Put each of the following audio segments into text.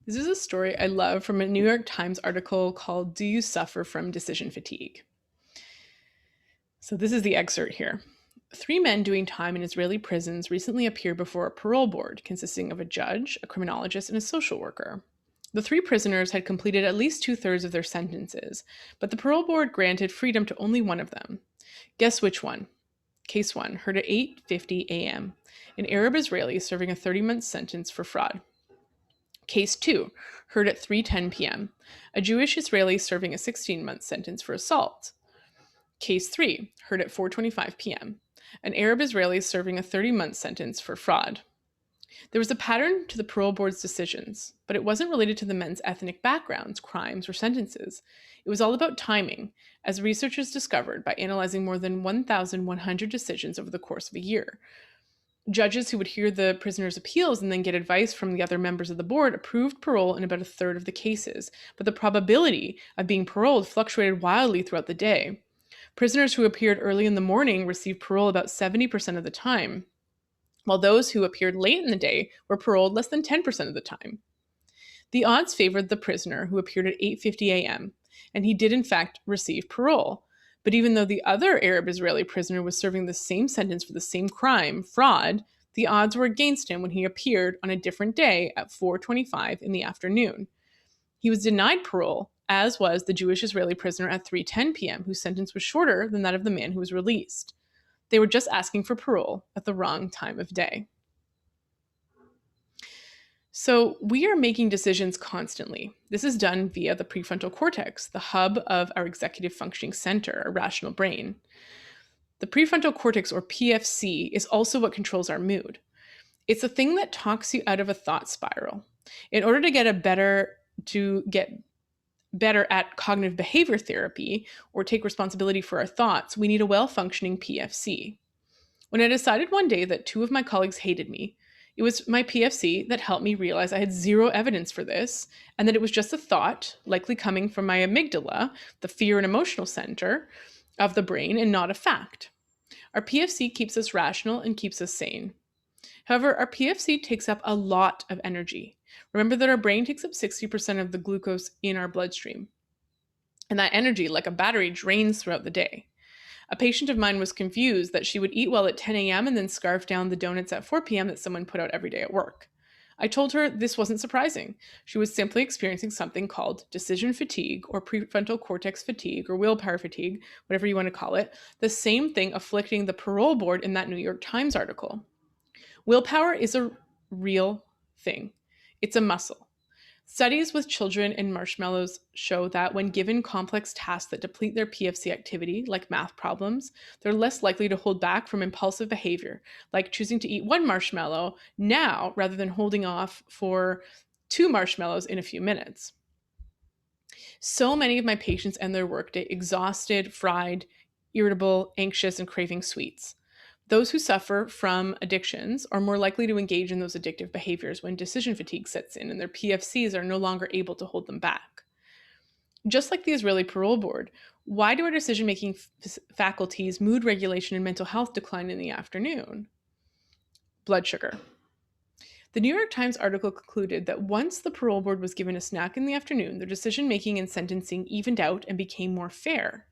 This is a story I love from a New York Times article called Do You Suffer from Decision Fatigue? So, this is the excerpt here. Three men doing time in Israeli prisons recently appeared before a parole board consisting of a judge, a criminologist, and a social worker. The three prisoners had completed at least two-thirds of their sentences, but the parole board granted freedom to only one of them. Guess which one? Case 1, heard at 8:50 a.m. An Arab Israeli serving a 30-month sentence for fraud. Case 2, heard at 3:10 p.m. A Jewish Israeli serving a 16-month sentence for assault. Case 3, heard at 4:25 p.m. An Arab Israeli serving a 30-month sentence for fraud. There was a pattern to the parole board's decisions, but it wasn't related to the men's ethnic backgrounds, crimes, or sentences. It was all about timing, as researchers discovered by analyzing more than 1,100 decisions over the course of a year. Judges who would hear the prisoners' appeals and then get advice from the other members of the board approved parole in about a third of the cases, but the probability of being paroled fluctuated wildly throughout the day. Prisoners who appeared early in the morning received parole about 70% of the time, while those who appeared late in the day were paroled less than 10% of the time. The odds favored the prisoner who appeared at 8:50 a.m., and he did in fact receive parole. But even though the other Arab Israeli prisoner was serving the same sentence for the same crime, fraud, the odds were against him when he appeared on a different day at 4:25 in the afternoon. He was denied parole, as was the Jewish Israeli prisoner at 3:10 p.m., whose sentence was shorter than that of the man who was released. They were just asking for parole at the wrong time of day. So, we are making decisions constantly. This is done via the prefrontal cortex, the hub of our executive functioning center, our rational brain. The prefrontal cortex, or PFC, is also what controls our mood. It's the thing that talks you out of a thought spiral. In order to get better at cognitive behavior therapy or take responsibility for our thoughts, we need a well-functioning PFC. When I decided one day that two of my colleagues hated me, it was my PFC that helped me realize I had zero evidence for this and that it was just a thought, likely coming from my amygdala, the fear and emotional center of the brain, and not a fact. Our PFC keeps us rational and keeps us sane. However, our PFC takes up a lot of energy. Remember that our brain takes up 60% of the glucose in our bloodstream. And that energy, like a battery, drains throughout the day. A patient of mine was confused that she would eat well at 10 a.m. and then scarf down the donuts at 4 p.m. that someone put out every day at work. I told her this wasn't surprising. She was simply experiencing something called decision fatigue or prefrontal cortex fatigue or willpower fatigue, whatever you want to call it, the same thing afflicting the parole board in that New York Times article. Willpower is a real thing. It's a muscle. Studies with children and marshmallows show that when given complex tasks that deplete their PFC activity, like math problems, they're less likely to hold back from impulsive behavior, like choosing to eat one marshmallow now rather than holding off for two marshmallows in a few minutes. So many of my patients end their workday exhausted, fried, irritable, anxious, and craving sweets. Those who suffer from addictions are more likely to engage in those addictive behaviors when decision fatigue sets in and their PFCs are no longer able to hold them back. Just like the Israeli parole board, why do our decision making faculties, mood regulation, and mental health decline in the afternoon? Blood sugar. The New York Times article concluded that once the parole board was given a snack in the afternoon, their decision making and sentencing evened out and became more fair.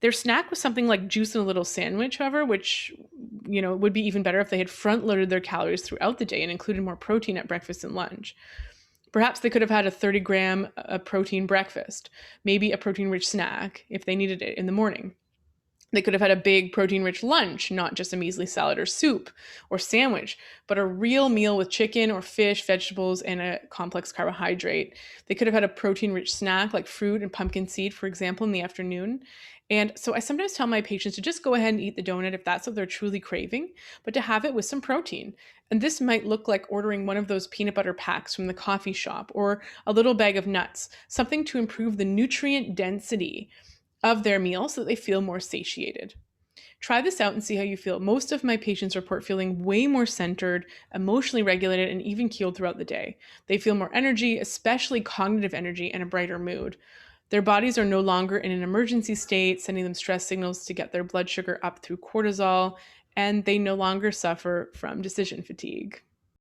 Their snack was something like juice and a little sandwich, however, which would be even better if they had front loaded their calories throughout the day and included more protein at breakfast and lunch. Perhaps they could have had a 30-gram protein breakfast, maybe a protein-rich snack if they needed it in the morning. They could have had a big protein-rich lunch, not just a measly salad or soup or sandwich, but a real meal with chicken or fish, vegetables, and a complex carbohydrate. They could have had a protein-rich snack like fruit and pumpkin seed, for example, in the afternoon. And so I sometimes tell my patients to just go ahead and eat the donut if that's what they're truly craving, but to have it with some protein. And this might look like ordering one of those peanut butter packs from the coffee shop or a little bag of nuts, something to improve the nutrient density of their meal so that they feel more satiated. Try this out and see how you feel. Most of my patients report feeling way more centered, emotionally regulated, and even keeled throughout the day. They feel more energy, especially cognitive energy, and a brighter mood. Their bodies are no longer in an emergency state, sending them stress signals to get their blood sugar up through cortisol, and they no longer suffer from decision fatigue.